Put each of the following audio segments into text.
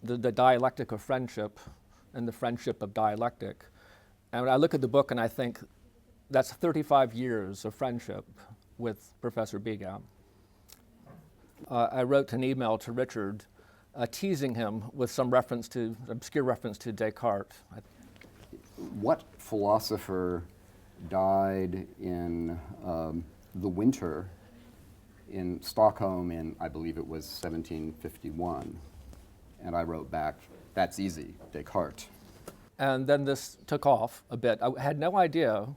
the dialectic of friendship and the friendship of dialectic. And when I look at the book and I think that's 35 years of friendship with Professor Begam. I wrote an email to Richard teasing him with some obscure reference to Descartes. What philosopher died in the winter in Stockholm in, I believe it was 1751? And I wrote back, that's easy, Descartes. And then this took off a bit. I had no idea,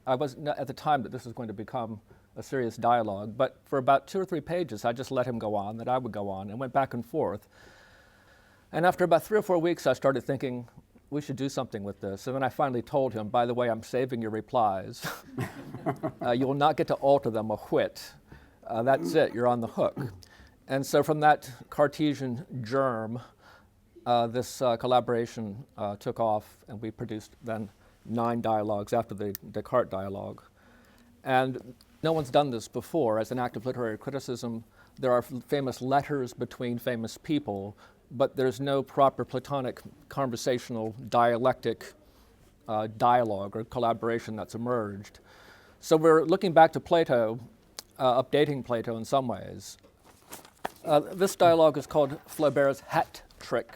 I wasn't at the time that this was going to become a serious dialogue, but for about 2 or 3 pages, I just let him go on, that I would go on, and went back and forth. And after about 3 or 4 weeks, I started thinking, we should do something with this. And then I finally told him, by the way, I'm saving your replies. You will not get to alter them a whit. That's it, you're on the hook. And so from that Cartesian germ, this collaboration took off, and we produced then 9 dialogues after the Descartes dialogue. And no one's done this before. As an act of literary criticism, there are famous letters between famous people, but there's no proper Platonic conversational dialectic dialogue or collaboration that's emerged. So we're looking back to Plato, updating Plato in some ways. This dialogue is called Flaubert's hat trick,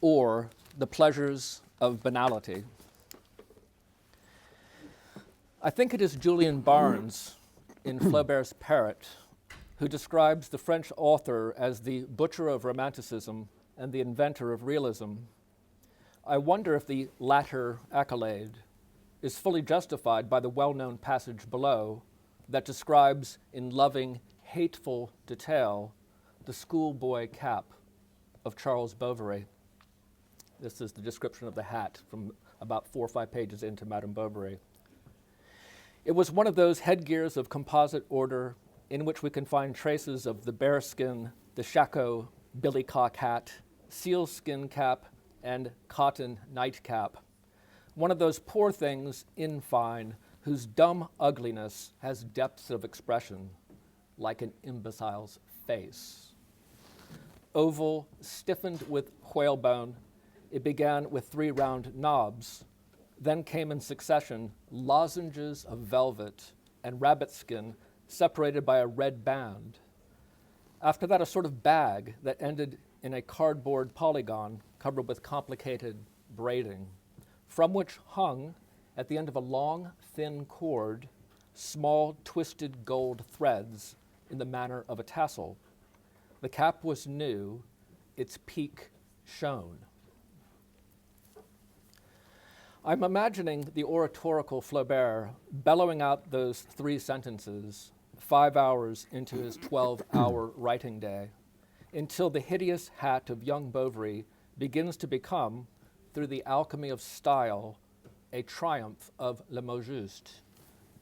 or the pleasures of banality. I think it is Julian Barnes in Flaubert's Parrot who describes the French author as the butcher of romanticism and the inventor of realism. I wonder if the latter accolade is fully justified by the well-known passage below that describes in loving, hateful detail the schoolboy cap of Charles Bovary. This is the description of the hat from about 4 or 5 pages into Madame Bovary. It was one of those headgears of composite order in which we can find traces of the bearskin, the shako billycock hat, sealskin cap, and cotton nightcap. One of those poor things, in fine, whose dumb ugliness has depths of expression, like an imbecile's face. Oval, stiffened with whalebone, it began with 3 round knobs. Then came in succession lozenges of velvet and rabbit skin separated by a red band. After that, a sort of bag that ended in a cardboard polygon covered with complicated braiding, from which hung, at the end of a long, thin cord, small, twisted gold threads in the manner of a tassel. The cap was new, its peak shone. I'm imagining the oratorical Flaubert bellowing out those 3 sentences 5 hours into his 12-hour writing day, until the hideous hat of young Bovary begins to become, through the alchemy of style, a triumph of le mot juste.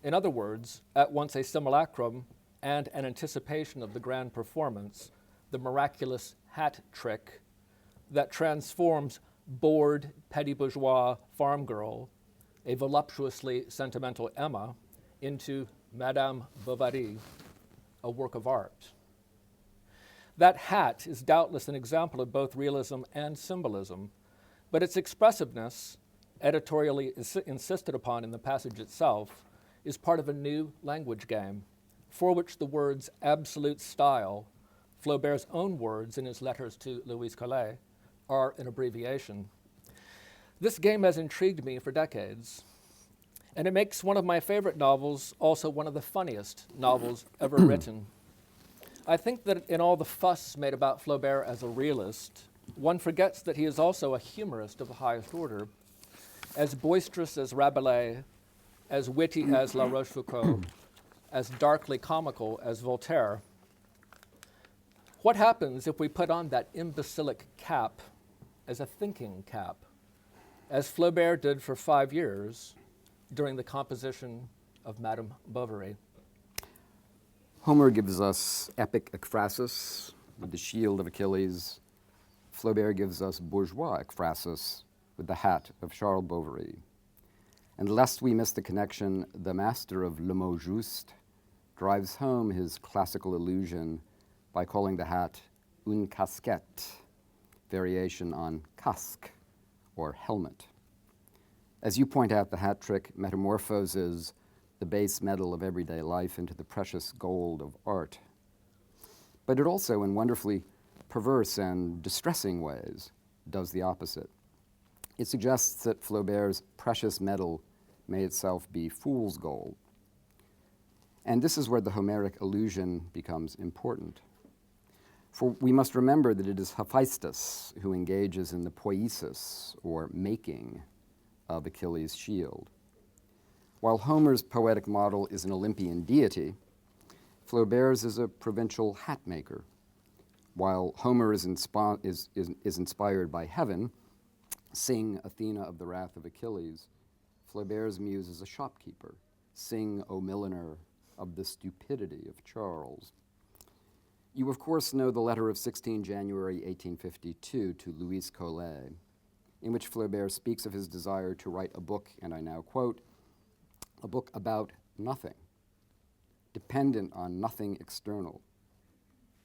In other words, at once a simulacrum and an anticipation of the grand performance, the miraculous hat trick that transforms bored, petty bourgeois farm girl, a voluptuously sentimental Emma, into Madame Bovary, a work of art. That hat is doubtless an example of both realism and symbolism, but its expressiveness, editorially insisted upon in the passage itself, is part of a new language game, for which the words absolute style, Flaubert's own words in his letters to Louise Collet, are an abbreviation. This game has intrigued me for decades, and it makes one of my favorite novels also one of the funniest novels ever written. I think that in all the fuss made about Flaubert as a realist, one forgets that he is also a humorist of the highest order, as boisterous as Rabelais, as witty as La Rochefoucauld, as darkly comical as Voltaire. What happens if we put on that imbecilic cap as a thinking cap, as Flaubert did for 5 years during the composition of Madame Bovary? Homer gives us epic ekphrasis with the shield of Achilles. Flaubert gives us bourgeois ekphrasis with the hat of Charles Bovary. And lest we miss the connection, the master of le mot juste drives home his classical illusion by calling the hat une casquette, variation on casque, or helmet. As you point out, the hat trick metamorphoses the base metal of everyday life into the precious gold of art. But it also, in wonderfully perverse and distressing ways, does the opposite. It suggests that Flaubert's precious metal may itself be fool's gold. And this is where the Homeric illusion becomes important. For we must remember that it is Hephaestus who engages in the poiesis, or making, of Achilles' shield. While Homer's poetic model is an Olympian deity, Flaubert's is a provincial hat maker. While Homer is inspired by heaven, sing Athena of the wrath of Achilles, Flaubert's muse is a shopkeeper, sing, O milliner, of the stupidity of Charles. You, of course, know the letter of 16 January 1852 to Louise Collet, in which Flaubert speaks of his desire to write a book, and I now quote, a book about nothing, dependent on nothing external,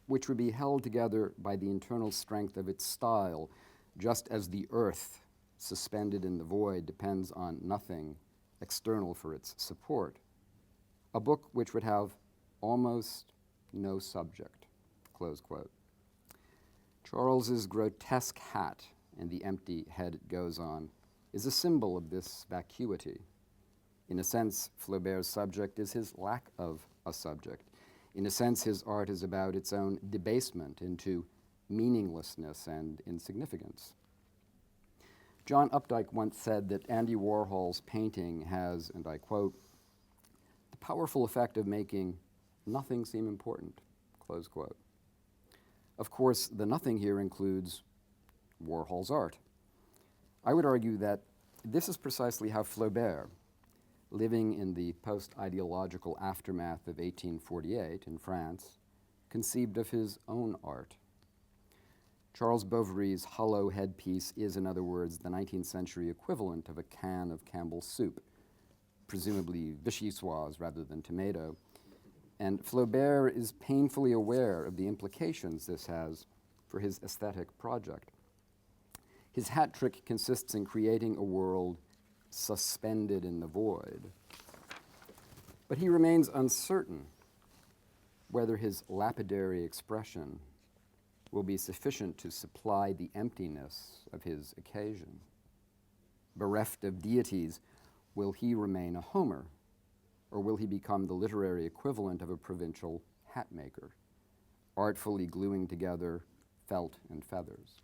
which would be held together by the internal strength of its style, just as the earth, suspended in the void, depends on nothing external for its support. A book which would have almost no subject, close quote. Charles's grotesque hat, and the empty head it goes on, is a symbol of this vacuity. In a sense, Flaubert's subject is his lack of a subject. In a sense, his art is about its own debasement into meaninglessness and insignificance. John Updike once said that Andy Warhol's painting has, and I quote, the powerful effect of making nothing seem important, close quote. Of course, the nothing here includes Warhol's art. I would argue that this is precisely how Flaubert, living in the post-ideological aftermath of 1848 in France, conceived of his own art. Charles Bovary's hollow headpiece is, in other words, the 19th century equivalent of a can of Campbell's soup, presumably vichyssoise rather than tomato, and Flaubert is painfully aware of the implications this has for his aesthetic project. His hat trick consists in creating a world suspended in the void. But he remains uncertain whether his lapidary expression will be sufficient to supply the emptiness of his occasion. Bereft of deities, will he remain a Homer, or will he become the literary equivalent of a provincial hat maker, artfully gluing together felt and feathers?